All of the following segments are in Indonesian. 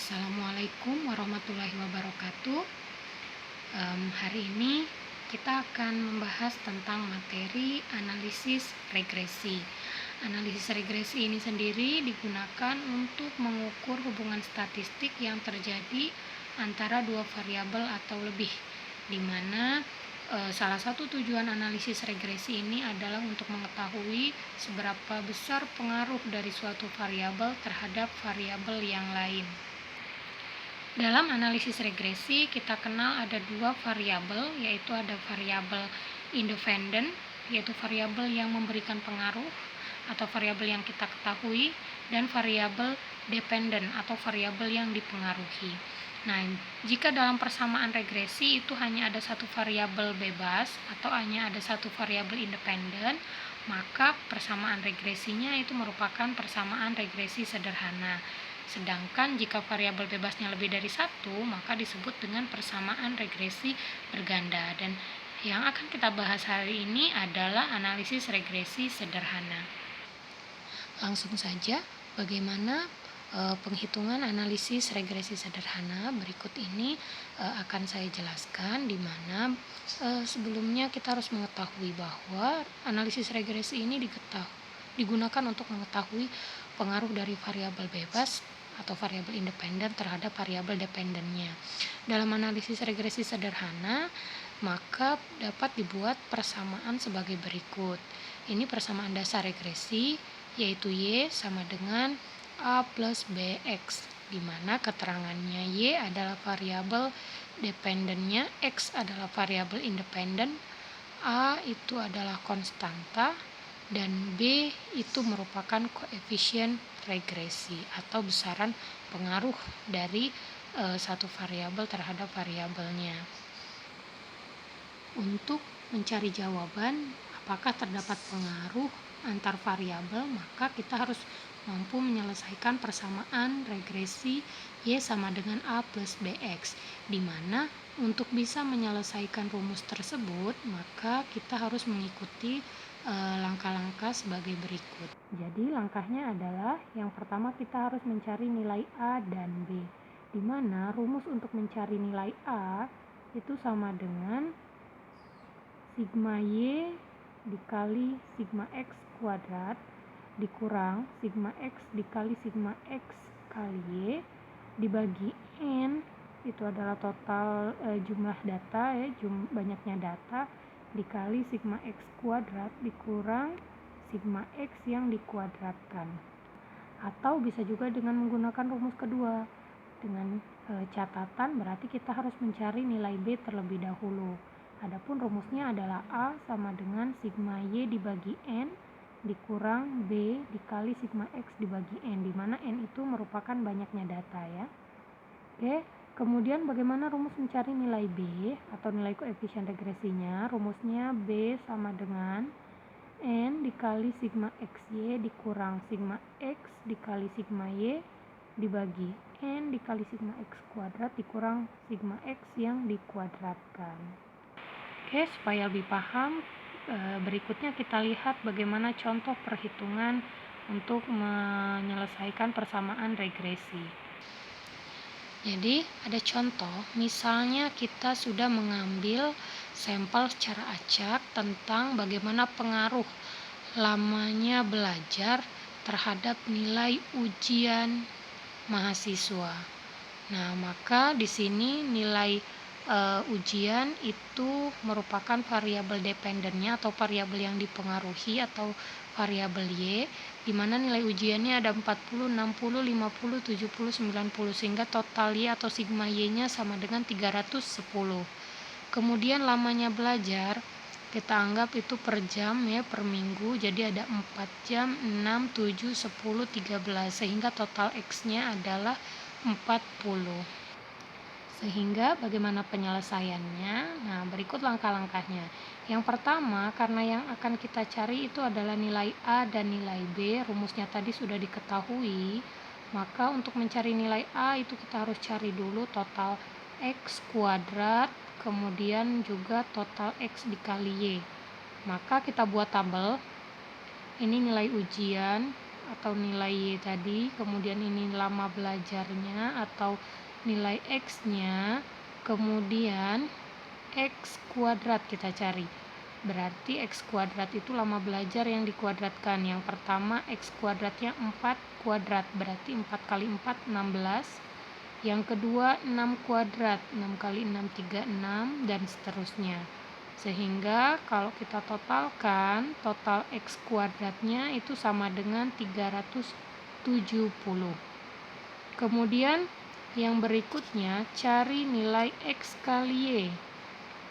Assalamualaikum warahmatullahi wabarakatuh. Hari ini kita akan membahas tentang materi analisis regresi. Analisis regresi ini sendiri digunakan untuk mengukur hubungan statistik yang terjadi antara dua variabel atau lebih, di mana salah satu tujuan analisis regresi ini adalah untuk mengetahui seberapa besar pengaruh dari suatu variabel terhadap variabel yang lain. Dalam analisis regresi, kita kenal ada dua variabel, yaitu ada variabel independen, yaitu variabel yang memberikan pengaruh atau variabel yang kita ketahui, dan variabel dependen atau variabel yang dipengaruhi. Nah, jika dalam persamaan regresi itu hanya ada satu variabel bebas atau hanya ada satu variabel independen, maka persamaan regresinya itu merupakan persamaan regresi sederhana. Sedangkan jika variabel bebasnya lebih dari satu, maka disebut dengan persamaan regresi berganda. Dan yang akan kita bahas hari ini adalah analisis regresi sederhana. Langsung saja, bagaimana penghitungan analisis regresi sederhana berikut ini akan saya jelaskan, di mana sebelumnya kita harus mengetahui bahwa analisis regresi ini digunakan untuk mengetahui pengaruh dari variabel bebas atau variabel independen terhadap variabel dependennya. Dalam analisis regresi sederhana, maka dapat dibuat persamaan sebagai berikut. Ini persamaan dasar regresi, yaitu Y sama dengan A plus BX, di mana keterangannya Y adalah variabel dependennya, X adalah variabel independen, A itu adalah konstanta, dan B itu merupakan koefisien regresi atau besaran pengaruh dari satu variabel terhadap variabelnya. Untuk mencari jawaban apakah terdapat pengaruh antar variabel, maka kita harus mampu menyelesaikan persamaan regresi Y sama dengan A plus BX, di mana untuk bisa menyelesaikan rumus tersebut, maka kita harus mengikuti langkah-langkah sebagai berikut. Jadi langkahnya adalah yang pertama kita harus mencari nilai A dan B, di mana rumus untuk mencari nilai A itu sama dengan sigma Y dikali sigma X kuadrat dikurang sigma X dikali sigma X kali Y dibagi N, itu adalah total jumlah data ya, banyaknya data, dikali sigma X kuadrat dikurang sigma X yang dikuadratkan. Atau bisa juga dengan menggunakan rumus kedua, dengan catatan berarti kita harus mencari nilai B terlebih dahulu. Adapun rumusnya adalah A sama dengan sigma Y dibagi N dikurang B dikali sigma X dibagi N, di mana N itu merupakan banyaknya data ya. Oke, kemudian bagaimana rumus mencari nilai B atau nilai koefisien regresinya? Rumusnya B sama dengan N dikali sigma XY dikurang sigma X dikali sigma Y dibagi N dikali sigma X kuadrat dikurang sigma X yang dikuadratkan. Oke, supaya lebih paham, berikutnya kita lihat bagaimana contoh perhitungan untuk menyelesaikan persamaan regresi. Jadi ada contoh, misalnya kita sudah mengambil sampel secara acak tentang bagaimana pengaruh lamanya belajar terhadap nilai ujian mahasiswa. Nah, maka di sini nilai ujian itu merupakan variabel dependennya atau variabel yang dipengaruhi atau variabel Y, di mana nilai ujiannya ada 40, 60, 50, 70, 90, sehingga total Y atau sigma Y-nya sama dengan 310. Kemudian lamanya belajar kita anggap itu per jam ya, per minggu, jadi ada 4 jam, 6, 7, 10, 13, sehingga total X-nya adalah 40. Sehingga bagaimana penyelesaiannya? Nah, berikut langkah-langkahnya. Yang pertama, karena yang akan kita cari itu adalah nilai A dan nilai B, rumusnya tadi sudah diketahui, maka untuk mencari nilai A itu kita harus cari dulu total X kuadrat, kemudian juga total X dikali Y. Maka kita buat tabel, ini nilai ujian, atau nilai Y tadi, kemudian ini lama belajarnya atau nilai X-nya, kemudian X kuadrat kita cari. Berarti X kuadrat itu lama belajar yang dikuadratkan. Yang pertama X kuadratnya 4 kuadrat, berarti 4 kali 4 16. Yang kedua 6 kuadrat, 6 kali 6 36 dan seterusnya. Sehingga kalau kita totalkan, total X kuadratnya itu sama dengan 370. Kemudian yang berikutnya cari nilai X kali Y.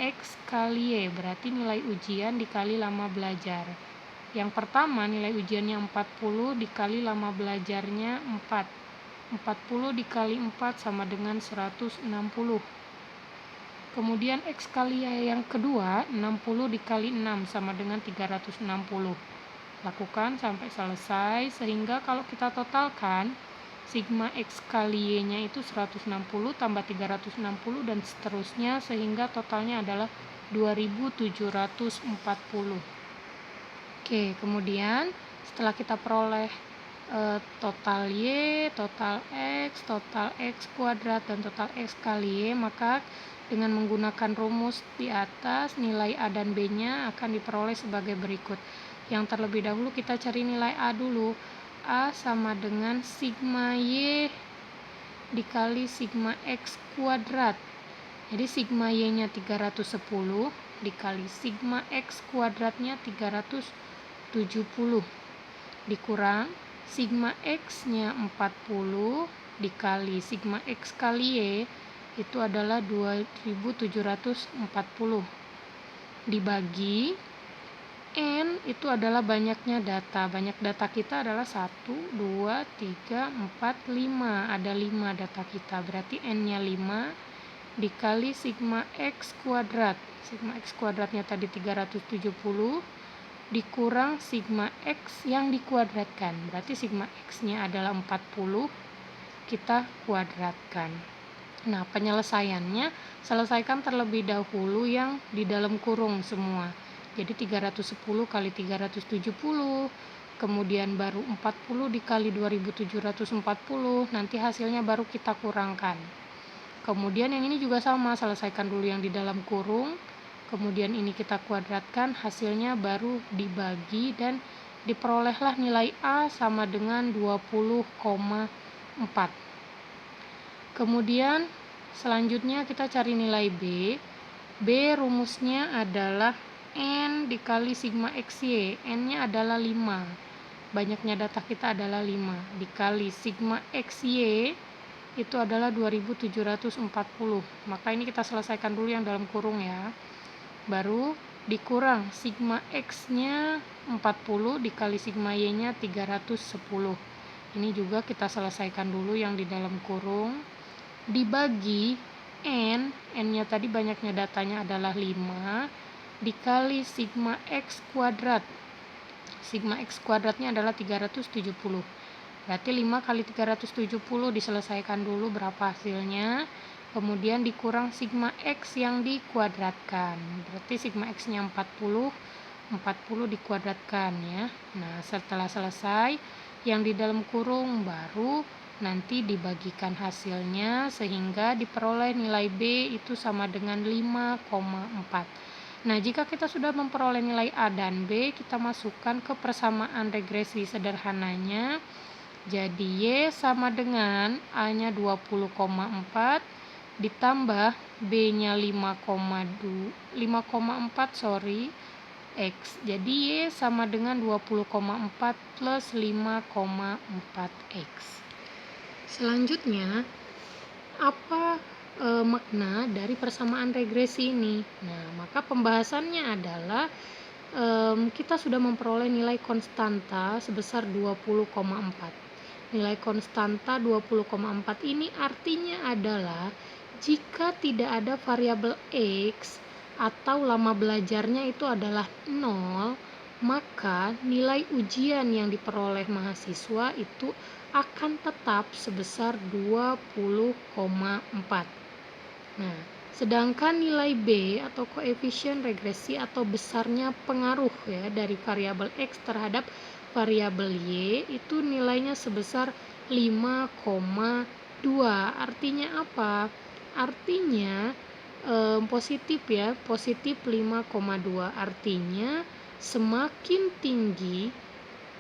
X kali Y berarti nilai ujian dikali lama belajar. Yang pertama nilai ujiannya 40 dikali lama belajarnya 4. 40 dikali 4 sama dengan 160. Kemudian X kali Y yang kedua 60 dikali 6 sama dengan 360. Lakukan sampai selesai sehingga kalau kita totalkan sigma X kali Y-nya itu 160 tambah 360 dan seterusnya sehingga totalnya adalah 2740. Oke, kemudian setelah kita peroleh total Y, total X kuadrat, dan total X kali Y, maka dengan menggunakan rumus di atas, nilai A dan B-nya akan diperoleh sebagai berikut. Yang terlebih dahulu kita cari nilai A dulu. A sama dengan sigma Y dikali sigma X kuadrat. Jadi sigma Y-nya 310 dikali sigma X kuadratnya 370 dikurang sigma X-nya 40 dikali sigma X kali Y itu adalah 2740 dibagi N itu adalah banyaknya data. Banyak data kita adalah 1, 2, 3, 4, 5. Ada 5 data kita. Berarti N-nya 5 dikali sigma X kuadrat. Sigma X kuadratnya tadi 370 dikurang sigma X yang dikuadratkan. Berarti sigma X-nya adalah 40, kita kuadratkan. Nah, penyelesaiannya, selesaikan terlebih dahulu yang di dalam kurung semua. Jadi 310 kali 370, kemudian baru 40 dikali 2740, nanti hasilnya baru kita kurangkan. Kemudian yang ini juga sama, selesaikan dulu yang di dalam kurung, kemudian ini kita kuadratkan, hasilnya baru dibagi dan diperolehlah nilai A sama dengan 20,4. Kemudian selanjutnya kita cari nilai B. B rumusnya adalah N dikali sigma XY. N-nya adalah 5. Banyaknya data kita adalah 5. Dikali sigma XY itu adalah 2740. Maka ini kita selesaikan dulu yang dalam kurung ya. Baru dikurang sigma X-nya 40 dikali sigma Y-nya 310. Ini juga kita selesaikan dulu yang di dalam kurung. Dibagi N-nya tadi banyaknya datanya adalah 5 dikali sigma X kuadrat. Sigma X kuadratnya adalah 370. Berarti 5 kali 370 diselesaikan dulu berapa hasilnya. Kemudian dikurang sigma X yang dikuadratkan. Berarti sigma X-nya 40 dikuadratkan ya. Nah, setelah selesai yang di dalam kurung baru nanti dibagikan hasilnya sehingga diperoleh nilai B itu sama dengan 5,4. Nah, jika kita sudah memperoleh nilai A dan B, kita masukkan ke persamaan regresi sederhananya. Jadi Y sama dengan A-nya 20,4 ditambah B-nya 5,4 X. Jadi Y sama dengan 20,4 plus 5,4 X. Selanjutnya, apa makna dari persamaan regresi ini? Nah, maka pembahasannya adalah kita sudah memperoleh nilai konstanta sebesar 20,4. Nilai konstanta 20,4 ini artinya adalah jika tidak ada variabel X atau lama belajarnya itu adalah 0, maka nilai ujian yang diperoleh mahasiswa itu akan tetap sebesar 20,4. Nah, sedangkan nilai B atau koefisien regresi atau besarnya pengaruh ya dari variabel X terhadap variabel Y itu nilainya sebesar 5,2. Artinya apa? Artinya positif ya, positif 5,2. Artinya semakin tinggi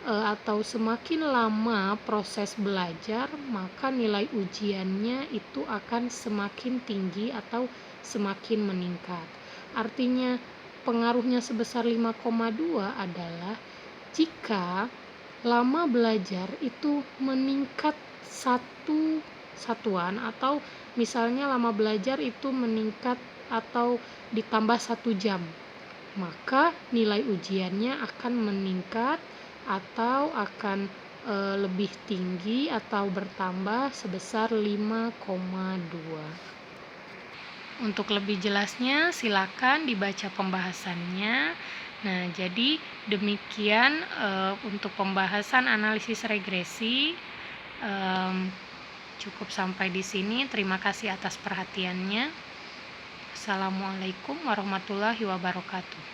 atau semakin lama proses belajar, maka nilai ujiannya itu akan semakin tinggi atau semakin meningkat. Artinya pengaruhnya sebesar 5,2 adalah jika lama belajar itu meningkat satu satuan, atau misalnya lama belajar itu meningkat atau ditambah 1 jam, maka nilai ujiannya akan meningkat atau akan lebih tinggi atau bertambah sebesar 5,2. Untuk lebih jelasnya silakan dibaca pembahasannya. Nah, jadi demikian untuk pembahasan analisis regresi. Cukup sampai di sini. Terima kasih atas perhatiannya. Assalamualaikum warahmatullahi wabarakatuh.